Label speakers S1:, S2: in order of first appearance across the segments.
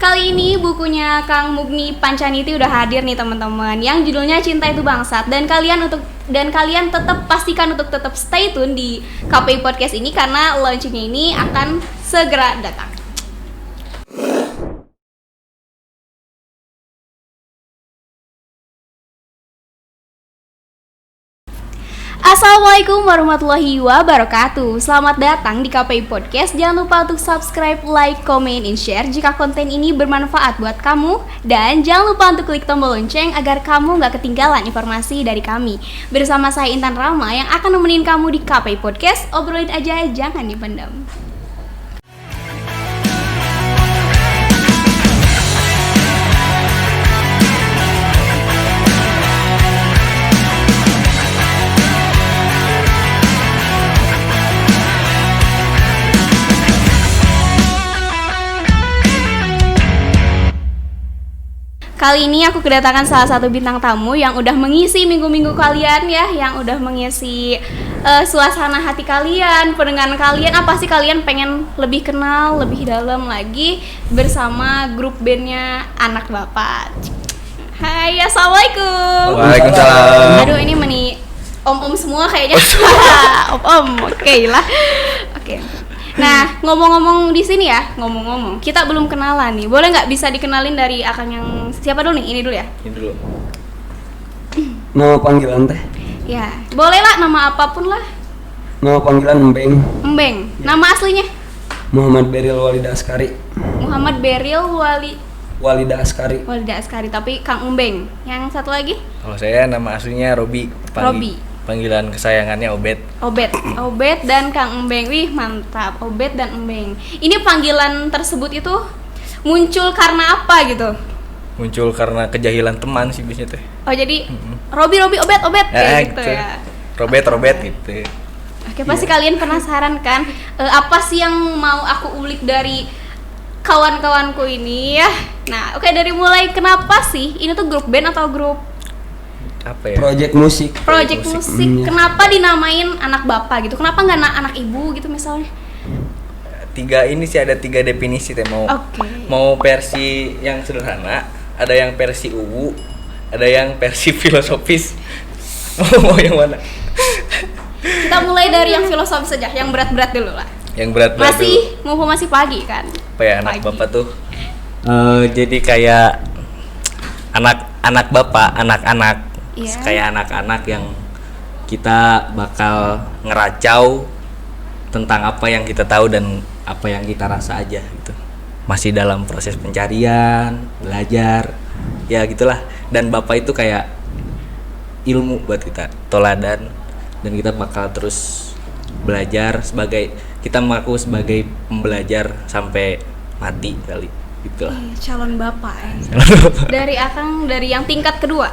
S1: Kali ini bukunya Kang Mugni Pancaniti udah hadir nih teman-teman, yang judulnya Cinta Itu Bangsat. Dan kalian tetap pastikan untuk tetap stay tune di KPI Podcast ini karena launchingnya ini akan segera datang. Assalamualaikum warahmatullahi wabarakatuh. Selamat datang di KPI Podcast. Jangan lupa untuk subscribe, like, comment, and share jika konten ini bermanfaat buat kamu. Dan jangan lupa untuk klik tombol lonceng agar kamu gak ketinggalan informasi dari kami. Bersama saya Intan Rama yang akan nemenin kamu di KPI Podcast. Obrolin aja, jangan dipendam. Kali ini aku kedatangan salah satu bintang tamu yang udah mengisi minggu-minggu kalian ya, yang udah mengisi suasana hati kalian, pendengaran kalian. Apa sih kalian pengen lebih kenal, lebih dalam lagi bersama grup bandnya Anak Bapak. Hai, assalamualaikum.
S2: Waalaikumsalam.
S1: Aduh, ini om-om semua kayaknya. Om-om, oke lah. Oke. Nah, ngomong-ngomong di sini ya, kita belum kenalan nih. Boleh nggak bisa dikenalin dari akang yang siapa dulu nih? Ini dulu ya.
S2: Ini dulu.
S3: Nama panggilan teh?
S1: Ya, boleh lah nama apapun lah.
S3: Nama panggilan Embeng.
S1: Embeng. Nama aslinya?
S3: Muhammad Beril Walida Askari.
S1: Muhammad Beril
S3: Walida Askari.
S1: Walida Askari, tapi Kang Embeng. Yang satu lagi?
S2: Kalau saya nama aslinya Robi.
S1: Robi.
S2: Panggilan kesayangannya Obet.
S1: Obet dan Kang Embeng. Wih, mantap. Obet dan Embeng. Ini panggilan tersebut itu muncul karena apa gitu?
S2: Muncul karena kejahilan teman sih biasanya teh.
S1: Oh, jadi Robi, Obet kayak gitu ya.
S2: Robet gitu.
S1: Oke, pasti kalian penasaran kan, apa sih yang mau aku ulik dari kawan-kawanku ini ya. Nah, oke, dari mulai kenapa sih ini tuh grup band atau grup
S2: apa ya?
S3: Project musik.
S1: Kenapa dinamain Anak Bapak gitu? Kenapa nggak anak ibu gitu misalnya?
S2: Ada tiga definisi teh mau versi yang sederhana, ada yang versi uwu, ada yang versi filosofis. Mau yang mana?
S1: Kita mulai dari yang filosofis saja, yang berat-berat dulu lah.
S2: Yang berat-berat dulu.
S1: Masih pagi kan?
S2: Apa ya Anak Bapak tuh? Jadi kayak anak bapak, anak-anak.
S1: Yeah.
S2: Kayak anak-anak yang kita bakal ngeracau tentang apa yang kita tahu dan apa yang kita rasa aja gitu. Masih dalam proses pencarian, belajar, ya gitulah. Dan bapak itu kayak ilmu buat kita, toladan, dan kita bakal terus belajar kita mengaku sebagai pembelajar sampai mati kali gitulah.
S1: Calon bapak ya. Dari yang tingkat kedua.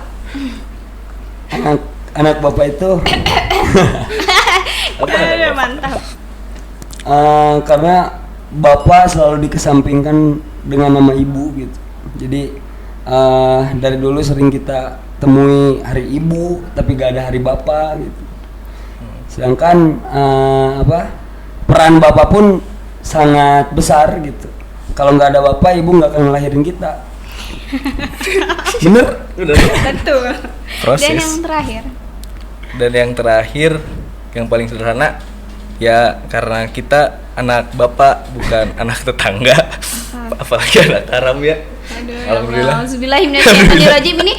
S3: Anak bapak itu
S1: Mantap.
S3: Karena bapak selalu dikesampingkan dengan nama ibu gitu. Jadi dari dulu sering kita temui hari ibu tapi gak ada hari bapak gitu. Sedangkan peran bapak pun sangat besar gitu. Kalau nggak ada bapak, ibu nggak akan ngelahirin kita. Bener?
S2: Udah.
S1: Betul.
S2: Proses. Dan yang terakhir, yang paling sederhana, ya karena kita anak bapak bukan anak tetangga, apalagi anak haram ya. Alhamdulillah.
S1: Alhamdulillahirrahmanirrahim. Ini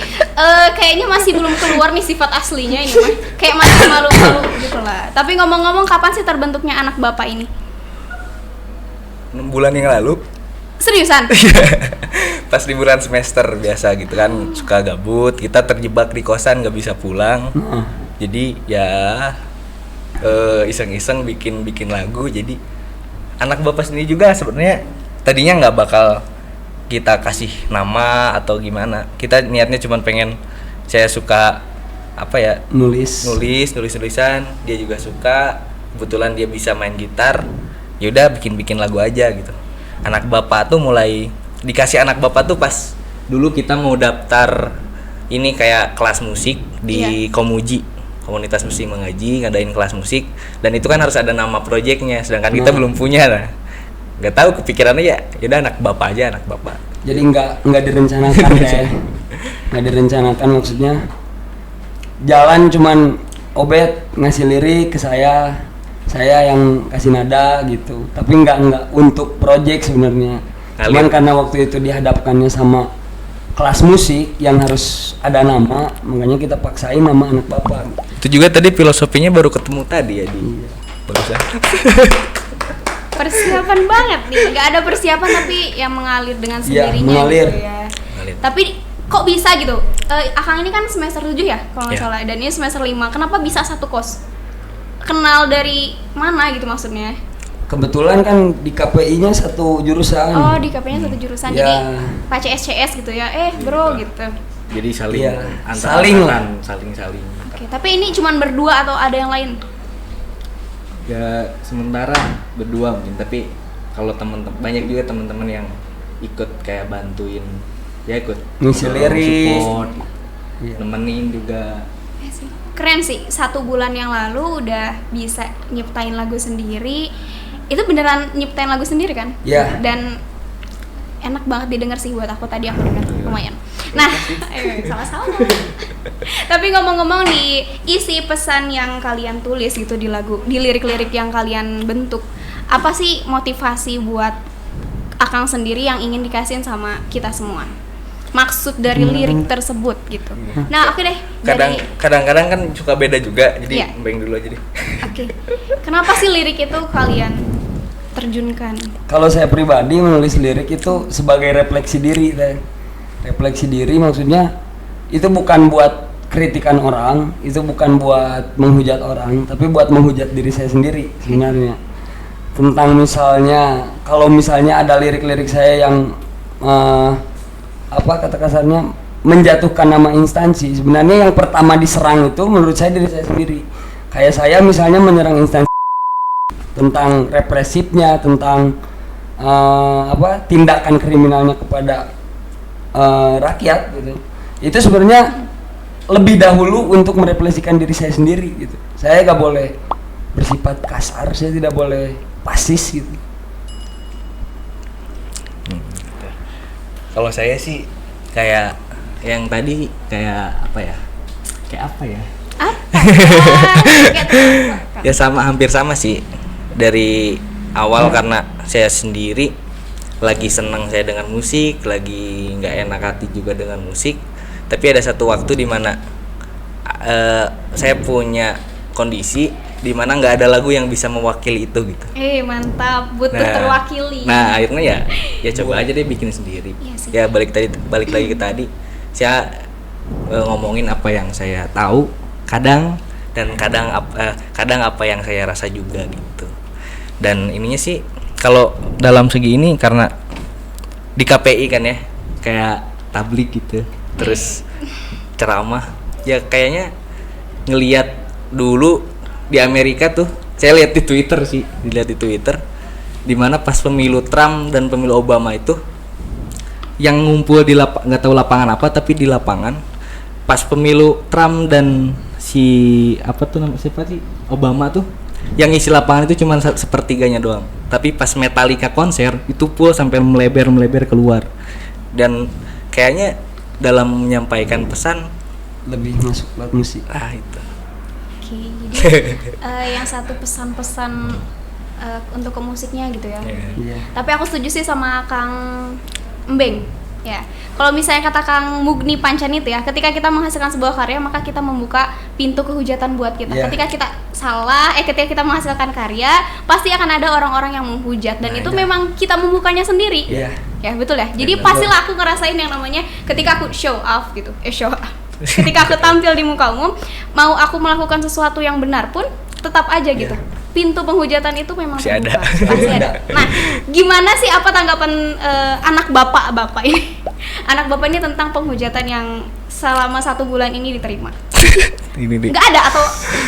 S1: kayaknya masih belum keluar nih sifat aslinya ini mah. Kayak masih malu-malu gitu lah. Tapi ngomong-ngomong, kapan sih terbentuknya anak bapak ini?
S2: 6 bulan yang lalu.
S1: Seriusan?
S2: Pas liburan semester biasa gitu kan, suka gabut, kita terjebak di kosan gak bisa pulang. Jadi ya iseng-iseng bikin lagu. Jadi Anak Bapak sendiri juga sebenarnya tadinya nggak bakal kita kasih nama atau gimana. Kita niatnya cuma pengen, saya suka nulis-nulisan, dia juga suka, kebetulan dia bisa main gitar, yaudah bikin lagu aja gitu. Anak Bapak tuh mulai dikasih Anak Bapak tuh pas dulu kita mau daftar ini kayak kelas musik di Komuji, komunitas musik mengaji, ngadain kelas musik, dan itu kan harus ada nama proyeknya, sedangkan kita belum punya lah. Nggak tahu, kepikirannya yaudah Anak Bapak aja, Anak Bapak.
S3: Jadi nggak direncanakan ya. Nggak direncanakan, maksudnya jalan cuman Obet ngasih lirik ke saya yang kasih nada gitu. Tapi nggak untuk project sebenarnya. Cuman karena waktu itu dihadapkannya sama kelas musik yang harus ada nama, makanya kita paksain nama anak bapak.
S2: Itu juga tadi filosofinya baru ketemu tadi ya di barusan.
S1: Persiapan banget nih, nggak ada persiapan tapi yang mengalir dengan sendirinya
S3: mengalir.
S1: gitu ya. Tapi kok bisa gitu? Akang ini kan semester 7 ya kalau nggak salah, dan ini semester 5. Kenapa bisa satu kos? Kenal dari mana gitu maksudnya?
S3: Kebetulan kan di KPI-nya satu jurusan.
S1: Oh, di KPI-nya satu jurusan. Jadi Pak CS gitu ya. Bro gitu.
S2: Jadi saling saling.
S1: Oke, tapi ini cuman berdua atau ada yang lain?
S2: Ya sementara berdua mungkin, tapi kalau teman-teman banyak juga teman-teman yang ikut kayak bantuin, ya ikut
S3: ngisi lirik,
S2: support, nemenin juga.
S1: Keren sih, 1 bulan yang lalu udah bisa nyiptain lagu sendiri. Itu beneran nyiptain lagu sendiri kan?
S3: Iya.
S1: Dan enak banget didengar sih buat aku, tadi aku dengar lumayan. Nah, sama-sama. Tapi ngomong-ngomong nih, isi pesan yang kalian tulis gitu di lagu, di lirik-lirik yang kalian bentuk, apa sih motivasi buat Akang sendiri yang ingin dikasihin sama kita semua? Maksud dari lirik tersebut gitu. Nah, oke deh.
S2: Kadang-kadang kan suka beda juga, jadi Mbeng dulu aja deh.
S1: Oke. Kenapa sih lirik itu kalian terjunkan?
S3: Kalau saya pribadi menulis lirik itu sebagai refleksi diri, teh. Refleksi diri maksudnya itu bukan buat kritikan orang, itu bukan buat menghujat orang, tapi buat menghujat diri saya sendiri sebenarnya. Tentang misalnya, kalau misalnya ada lirik-lirik saya yang kata kasarnya menjatuhkan nama instansi, sebenarnya yang pertama diserang itu menurut saya diri saya sendiri. Kayak saya misalnya menyerang instansi tentang represifnya, tentang tindakan kriminalnya kepada rakyat gitu. Itu sebenarnya lebih dahulu untuk merefleksikan diri saya sendiri gitu. Saya nggak boleh bersifat kasar, saya tidak boleh pasis gitu.
S2: Kalau saya sih kayak yang tadi kayak apa ya? Ya sama, hampir sama sih. Dari awal karena saya sendiri lagi senang saya dengan musik, lagi nggak enak hati juga dengan musik. Tapi ada satu waktu di mana saya punya kondisi di mana nggak ada lagu yang bisa mewakili itu gitu.
S1: Mantap, butuh terwakili.
S2: Nah akhirnya ya coba aja deh bikin sendiri. Ya balik lagi ke tadi, saya ngomongin apa yang saya tahu, kadang apa yang saya rasa juga gitu. Dan ininya sih kalau dalam segi ini karena di KPI kan ya, kayak tablik gitu, terus ceramah, ya kayaknya ngelihat dulu di Amerika tuh, saya lihat di Twitter di mana pas pemilu Trump dan pemilu Obama itu yang ngumpul di nggak tahu lapangan apa, tapi di lapangan pas pemilu Trump dan siapa sih Obama tuh yang isi lapangan itu cuma sepertiganya doang, tapi pas Metallica konser itu full sampai melebar keluar. Dan kayaknya dalam menyampaikan pesan
S3: lebih masuk lewat musik.
S2: Itu.
S1: Oke, jadi yang satu pesan-pesan untuk ke musiknya gitu ya. Tapi aku setuju sih sama Kang Mbeng ya. Kalau misalnya kata Kang Mugni Pancanit ya, ketika kita menghasilkan sebuah karya maka kita membuka pintu kehujatan buat kita. Ketika kita salah, ketika kita menghasilkan karya pasti akan ada orang-orang yang menghujat, dan itu memang kita membukanya sendiri. Ya betul ya. Jadi pastilah aku ngerasain yang namanya ketika aku show off gitu. Ketika aku tampil di muka umum, mau aku melakukan sesuatu yang benar pun tetap aja gitu. Pintu penghujatan itu memang
S2: pasti
S1: ada. Nah, gimana sih, apa tanggapan anak bapak ini? Anak bapak ini tentang penghujatan yang selama 1 bulan ini diterima? Nggak ada atau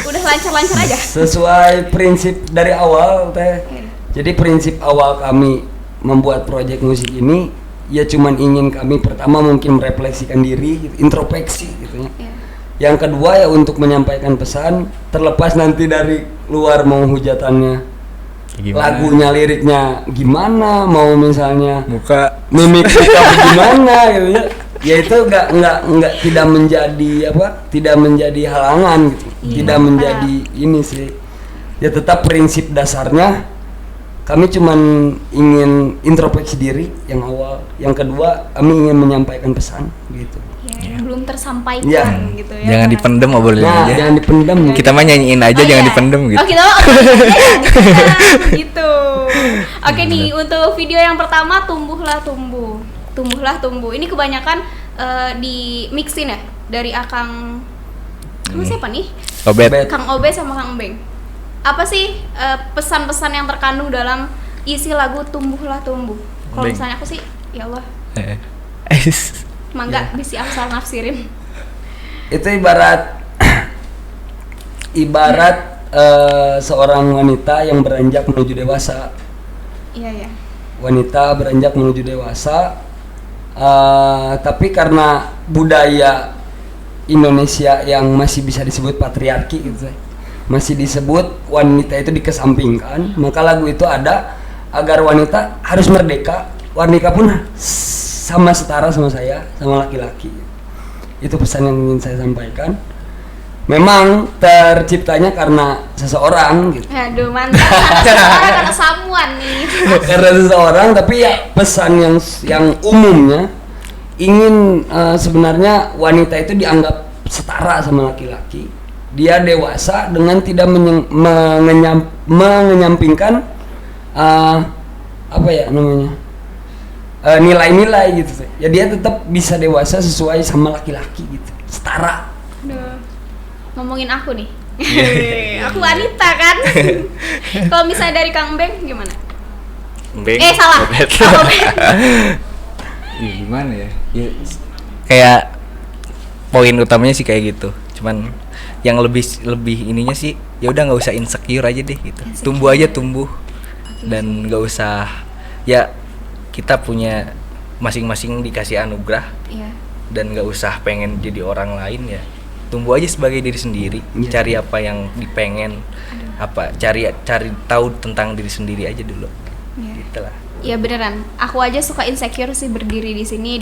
S1: udah lancar-lancar aja?
S3: Sesuai prinsip dari awal teh. Jadi prinsip awal kami membuat proyek musik ini ya cuman ingin kami pertama mungkin merefleksikan diri, introspeksi gitu ya. Yang kedua ya untuk menyampaikan pesan, terlepas nanti dari luar mau hujatannya
S2: Gimana?
S3: lagunya, liriknya gimana, mau misalnya
S2: Muka
S3: mimik kita gimana gitu ya. Ya itu nggak tidak menjadi halangan gitu.
S1: Iya.
S3: Tidak menjadi ini sih. Ya tetap prinsip dasarnya kami cuman ingin introspeksi diri yang awal, yang kedua kami ingin menyampaikan pesan gitu.
S1: Ya, yang belum tersampaikan
S3: Iya.
S1: gitu ya.
S2: jangan
S1: Kak.
S2: dipendem obrolin
S3: Nah,
S2: aja.
S3: jangan dipendam.
S2: Kita mah nyanyiin aja,
S1: Oh,
S2: jangan
S1: iya.
S2: dipendem gitu.
S1: Oh, kita mah gitu. Oke nih, untuk video yang pertama tumbuhlah tumbuh. Tumbuhlah tumbuh. Ini kebanyakan di mixin ya dari Akang. Kamu siapa nih?
S2: Obet.
S3: Obet.
S1: Kang Obe sama Kang Beng. Apa sih pesan-pesan yang terkandung dalam isi lagu Tumbuhlah Tumbuh? Kalau
S2: Beng.
S1: misalnya aku sih, ya Allah, mangga
S3: Iya.
S1: bisa asal nafsirin.
S3: Itu ibarat seorang wanita yang beranjak menuju dewasa.
S1: Iya ya.
S3: Wanita beranjak menuju dewasa, tapi karena budaya Indonesia yang masih bisa disebut patriarki gitu, masih disebut wanita itu dikesampingkan, maka lagu itu ada agar wanita harus merdeka. Wanita pun sama setara sama saya, sama laki-laki. Itu pesan yang ingin saya sampaikan. Memang terciptanya karena seseorang gitu.
S1: Aduh, mantap. Sekarang ada samuan nih.
S3: Karena seseorang, tapi ya pesan yang umumnya ingin sebenarnya wanita itu dianggap setara sama laki-laki. Dia dewasa dengan tidak mengenyampingkan apa ya namanya, nilai-nilai gitu. Ya dia tetap bisa dewasa sesuai sama laki-laki gitu, setara.
S1: Aduh. Ngomongin aku nih. Aku wanita kan. Kalau misalnya dari Kang Beng gimana?
S2: Beng.
S1: Salah.
S2: Obet.
S1: Kang Obeng.
S2: Ya, gimana ya? Ya kayak poin utamanya sih kayak gitu. Cuman yang lebih ininya sih ya udah nggak usah insecure aja deh gitu. Tumbuh aja tumbuh. Dan nggak usah, ya kita punya masing-masing dikasih anugerah
S1: Iya.
S2: dan nggak usah pengen jadi orang lain ya. Tumbuh aja sebagai diri sendiri,
S3: Iya.
S2: cari apa yang dipengen, cari tahu tentang diri sendiri aja dulu.
S1: Iya.
S2: Gitu lah.
S1: Iya beneran. Aku aja suka insecure sih berdiri di sini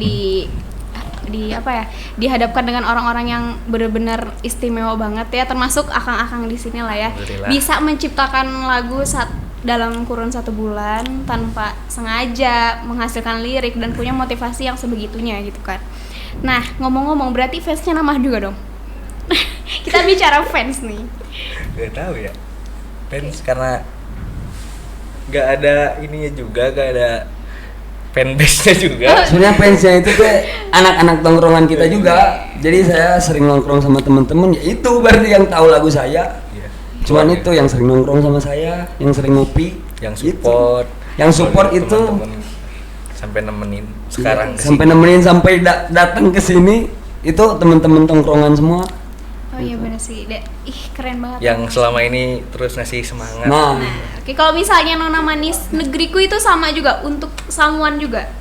S1: di apa ya? Dihadapkan dengan orang-orang yang benar-benar istimewa banget ya, termasuk akang-akang di sini lah ya.
S2: Alhamdulillah.
S1: Bisa menciptakan lagu dalam kurun 1 bulan tanpa sengaja menghasilkan lirik dan punya motivasi yang sebegitunya gitu kan. Nah, ngomong-ngomong berarti fansnya nambah juga dong. Kita bicara fans nih.
S2: Gak tahu ya, fans karena gak ada ininya juga, gak ada fanbase-nya juga.
S3: Sebenarnya fansnya itu tuh anak-anak tongkrongan kita juga. Jadi saya sering nongkrong sama teman-teman, ya itu berarti yang tahu lagu saya.
S2: Iya.
S3: Cuman itu yang sering nongkrong sama saya, yang sering ngopi,
S2: yang
S3: Itu.
S2: support,
S3: Yang support itu
S2: teman-teman sampai nemenin sekarang kesini.
S3: sampai nemenin sampai datang ke sini itu teman-teman tongkrongan semua.
S1: Oh iya bener sih. Ih, keren banget.
S2: Yang selama ini terus ngasih semangat.
S3: Nah,
S1: Oke, kalau misalnya Nona Manis negeriku itu sama juga untuk samuan juga.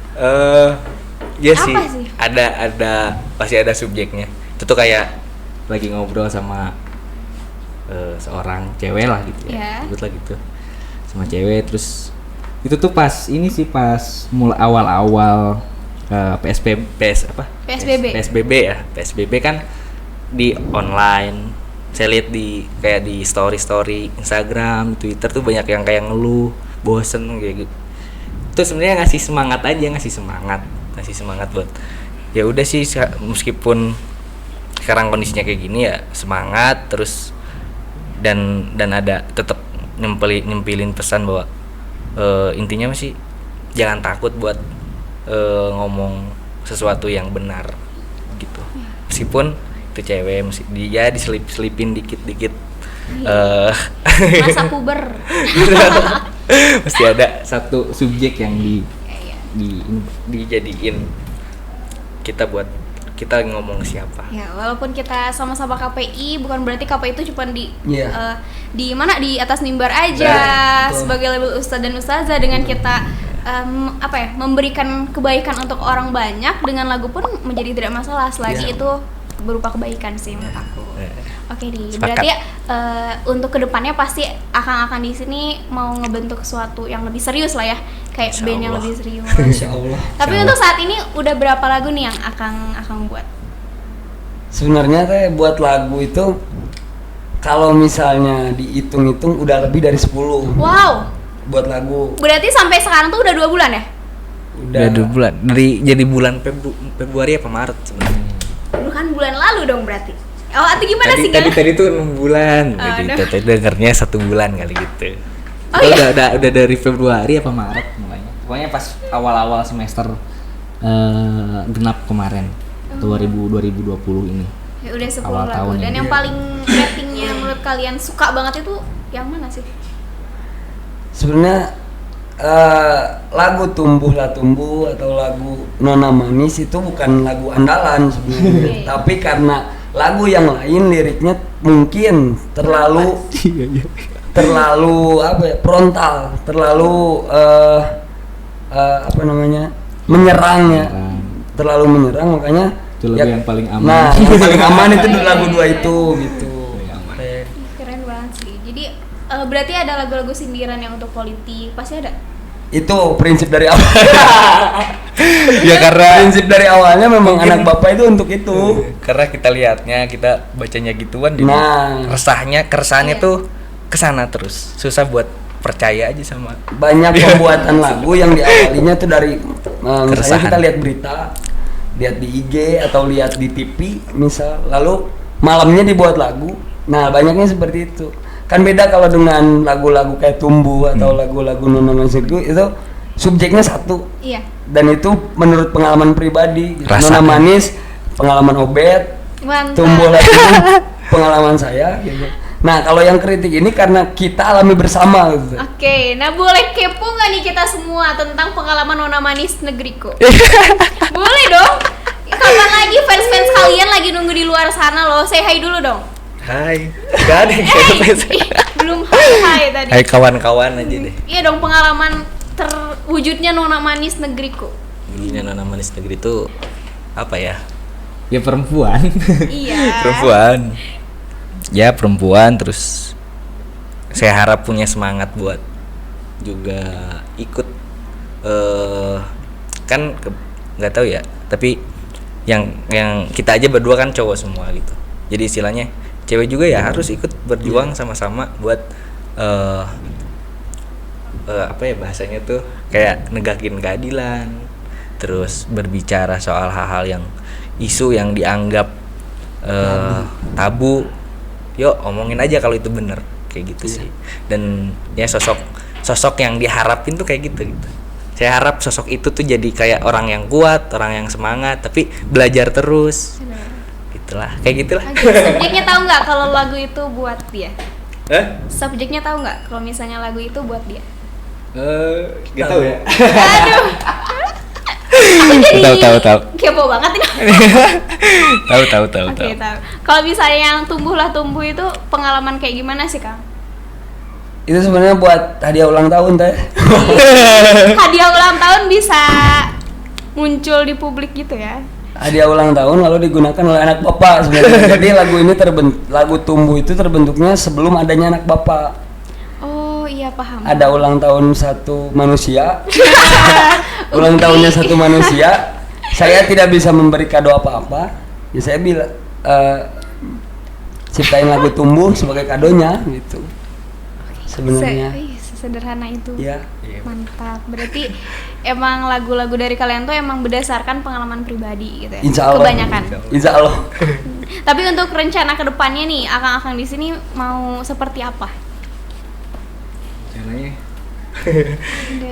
S2: Ya
S1: Apa
S2: sih,
S1: sih?
S2: ada pasti ada subjeknya. Itu tuh kayak lagi ngobrol sama seorang cewek lah gitu
S1: Iya.
S2: ya, sebutlah gitu, sama cewek. Terus itu tuh pas ini sih pas mulai awal-awal PSBB ya, PSBB kan di online. Saya lihat di kayak di story Instagram, Twitter tuh banyak yang kayak ngeluh, bosen kayak gitu. Itu sebenarnya ngasih semangat buat ya udah sih, meskipun sekarang kondisinya kayak gini ya semangat terus, dan ada tetap nyempilin pesan bahwa intinya masih jangan takut buat ngomong sesuatu yang benar gitu, meskipun itu cewek dia diselipin dikit-dikit
S1: Masa puber.
S2: pasti ada satu subjek yang
S1: Iya.
S2: dijadiin kita ngomong siapa.
S1: Ya, walaupun kita sama-sama KPI, bukan berarti KPI itu cuma
S3: Iya.
S1: di mana di atas mimbar aja
S3: Betul.
S1: sebagai label ustadz dan ustazah, dengan kita memberikan kebaikan untuk orang banyak dengan lagu pun menjadi tidak masalah selagi
S2: Iya.
S1: itu berupa kebaikan sih menurut aku. Oke nih,
S2: Sepakat.
S1: berarti untuk kedepannya pasti akan di sini mau ngebentuk sesuatu yang lebih serius lah ya, kayak
S2: Insya
S1: band yang
S2: Allah.
S1: lebih serius.
S3: Insya Allah.
S1: Tapi
S2: Insya
S1: untuk saat ini udah berapa lagu nih yang akan buat?
S3: Sebenarnya teh buat lagu itu kalau misalnya dihitung-hitung udah lebih dari 10
S1: Wow,
S3: buat lagu.
S1: berarti sampai sekarang tuh udah 2 bulan ya?
S2: Udah 2 bulan. Jadi bulan Februari apa Maret sebenarnya.
S1: Bukan bulan lalu dong berarti. Oh, atau gimana sih?
S2: Tadi tuh 6 bulan.
S1: Oh,
S2: Jadi
S1: aduh.
S2: tadi dengernya 1 bulan kali gitu.
S1: Oh,
S4: Kita
S1: iya?
S4: udah dari Februari apa Maret mulainya. Pokoknya pas awal-awal semester genap kemarin 2020 ini.
S1: Ya udah 10
S4: Awal
S1: lagu.
S4: tahun
S1: Dan
S4: ini.
S1: yang paling ratingnya menurut kalian suka banget itu yang mana sih?
S3: Sebenarnya lagu Tumbuhlah Tumbuh atau lagu Nona Manis itu bukan lagu andalan sebenarnya.
S1: Iya.
S3: Tapi karena lagu yang lain liriknya mungkin terlalu apa ya, frontal, terlalu apa namanya? Menyerang ya. Terlalu menyerang, makanya
S4: Itu lagu yang paling aman.
S3: Nah, yang paling aman itu di lagu 2 itu gitu.
S1: Keren banget sih. Jadi berarti ada lagu-lagu sindiran yang untuk politik, pasti ada.
S3: Itu prinsip dari awal.
S2: Ya karena
S3: Prinsip dari awalnya memang anak bapak itu untuk itu.
S2: karena kita lihatnya, kita bacanya gituan jadi
S3: Nah.
S2: keresahannya
S1: Iya.
S2: tuh kesana terus. Susah buat percaya aja sama
S3: Banyak pembuatan lagu yang diawalinya tuh dari misalnya
S2: Keresahan.
S3: kita lihat berita, lihat di IG atau lihat di TV misal, lalu malamnya dibuat lagu. Nah, banyaknya seperti itu. Kan beda kalau dengan lagu-lagu kayak Tumbuh atau lagu-lagu Nona Manis itu subjeknya satu.
S1: Iya.
S3: Dan itu menurut pengalaman pribadi. Gitu.
S2: Rasakan.
S3: Nona Manis pengalaman Obet,
S1: Mantap.
S3: Tumbuh lagi pengalaman saya gitu. Nah, kalau yang kritik ini karena kita alami bersama gitu.
S1: Oke, nah boleh kepo nggak nih kita semua tentang pengalaman Nona Manis negeriku? Boleh dong. Kapan lagi fans-fans kalian lagi nunggu di luar sana loh? Say hi dulu dong.
S2: Hai, gak ada yang
S1: Ih, belum hai tadi.
S2: Hai kawan-kawan aja deh.
S1: Iya dong, pengalaman terwujudnya Nona Manis negeriku.
S2: Bunyinya Nona Manis Negeri itu apa ya?
S4: Ya perempuan.
S1: Iya.
S2: Perempuan. Ya perempuan, terus saya harap punya semangat buat juga ikut kan nggak tahu ya, tapi yang kita aja berdua kan cowok semua gitu. Jadi istilahnya cewek juga ya harus ikut berjuang sama-sama buat apa ya bahasanya tuh, kayak negakin keadilan, terus berbicara soal hal-hal yang isu yang dianggap tabu. Yuk omongin aja kalau itu bener, kayak gitu sih. Dan ya sosok yang diharapin tuh kayak gitu. Saya harap sosok itu tuh jadi kayak orang yang kuat, orang yang semangat, tapi belajar terus. Gitulah, kayak gitulah.
S1: Oke, subjeknya tahu nggak kalau lagu itu buat dia?
S2: Hah?
S1: Subjeknya tahu nggak kalau misalnya lagu itu buat dia?
S2: Gak tahu ya.
S1: Aduh. Aku jadi
S2: Tahu.
S1: kepo banget ini.
S2: tahu.
S1: Oke, tahu. Kalau misalnya yang Tumbuhlah Tumbuh itu pengalaman kayak gimana sih, Kang?
S3: Itu sebenarnya buat hadiah ulang tahun teh.
S1: Hadiah ulang tahun bisa muncul di publik gitu ya.
S3: Hadiah ulang tahun lalu digunakan oleh anak bapak sebenarnya. Jadi lagu ini lagu Tumbuh itu terbentuknya sebelum adanya anak bapak.
S1: Oh, iya paham.
S3: Ada ulang tahun satu manusia. Ulang tahunnya satu manusia. Saya tidak bisa memberi kado apa-apa. Ya saya bilang ciptain lagu Tumbuh sebagai kadonya gitu. Sebenarnya.
S1: Sederhana itu.
S3: Ya.
S1: Mantap. Berarti emang lagu-lagu dari kalian tuh emang berdasarkan pengalaman pribadi gitu ya.
S3: Insya Allah.
S1: Kebanyakan.
S3: Insya Allah.
S1: Tapi untuk rencana kedepannya nih, akang-akang di sini mau seperti apa?
S4: Caranya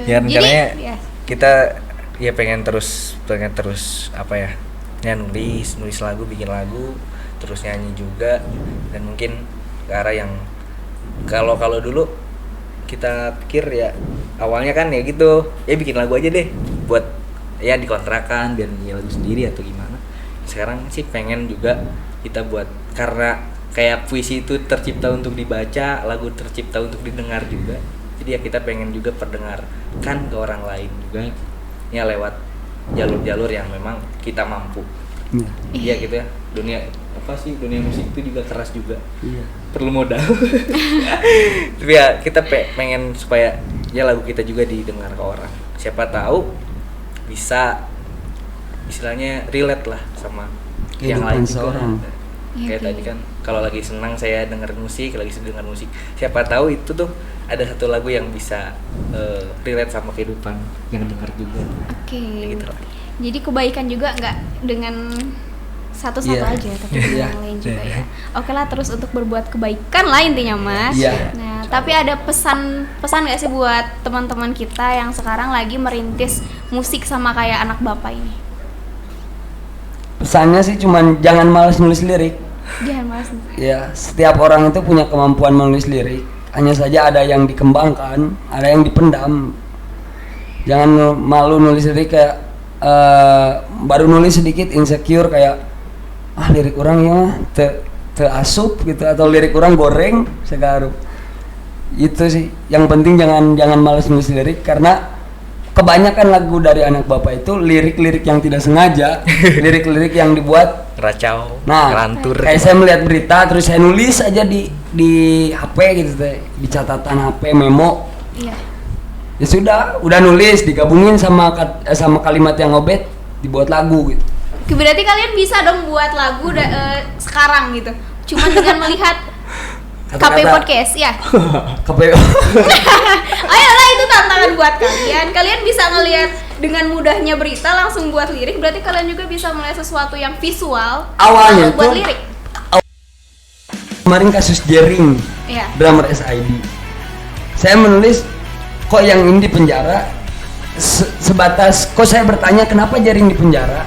S2: Ya rencananya
S1: Jadi, ya.
S2: kita ya pengen terus apa ya? Ya nulis lagu, bikin lagu, terus nyanyi juga, dan mungkin ke arah yang kalau dulu kita pikir ya awalnya kan ya gitu, ya bikin lagu aja deh buat ya dikontrakan biar nyanyi lagu sendiri atau gimana. Sekarang sih pengen juga kita buat, karena kayak puisi itu tercipta untuk dibaca, lagu tercipta untuk didengar juga. Jadi ya kita pengen juga perdengarkan ke orang lain juga ya lewat jalur-jalur yang memang kita mampu. Iya gitu ya, dunia apa sih, dunia musik itu juga keras juga,
S3: Iya.
S2: perlu modal. Tapi ya kita pengen supaya ya lagu kita juga didengar ke orang, siapa tahu bisa istilahnya relate lah sama yang
S3: Kehidupan
S2: lain juga.
S3: seorang.
S2: Kayak tadi kan kalau lagi senang saya dengar musik, lagi sedih dengar musik, siapa tahu itu tuh ada satu lagu yang bisa relate sama kehidupan yang dengar juga.
S1: Oke.
S2: Kayak gitu lah.
S1: Jadi kebaikan juga nggak dengan satu-satu
S3: Iya.
S1: aja, tapi dengan
S3: Iya.
S1: yang lain juga ya. Oke lah, terus untuk berbuat kebaikan lah intinya Mas.
S3: Iya.
S1: Nah, tapi ada pesan nggak sih buat teman-teman kita yang sekarang lagi merintis musik sama kayak anak bapak ini?
S3: Pesannya sih cuman jangan malas nulis lirik.
S1: Jangan Mas.
S3: Ya, setiap orang itu punya kemampuan menulis lirik. Hanya saja ada yang dikembangkan, ada yang dipendam. Jangan malu nulis lirik kayak baru nulis sedikit insecure kayak lirik orang ya te asup gitu, atau lirik orang goreng segarup. Itu sih yang penting, jangan malas nulis lirik, karena kebanyakan lagu dari anak bapak itu lirik-lirik yang tidak sengaja, lirik-lirik yang dibuat.
S2: Ngeracau,
S3: Nah,
S2: ngelantur.
S3: kayak saya melihat berita terus saya nulis aja di HP gitu teh, di catatan HP memo.
S1: Iya.
S3: Ya sudah, udah nulis digabungin sama kalimat yang ngobet, dibuat lagu gitu.
S1: Oke, berarti kalian bisa dong buat lagu sekarang gitu. Cuma dengan melihat KP Podcast ya.
S3: KP.
S1: Ayolah, itu tantangan buat kalian. Kalian bisa ngelihat dengan mudahnya berita langsung buat lirik. Berarti kalian juga bisa melihat sesuatu yang visual.
S3: Awalnya
S1: lalu buat
S3: tuh-
S1: lirik.
S3: Kemarin kasus Jering,
S1: Iya.
S3: drummer SID. Saya menulis kok yang ini di penjara, sebatas kok saya bertanya kenapa Jering di penjara.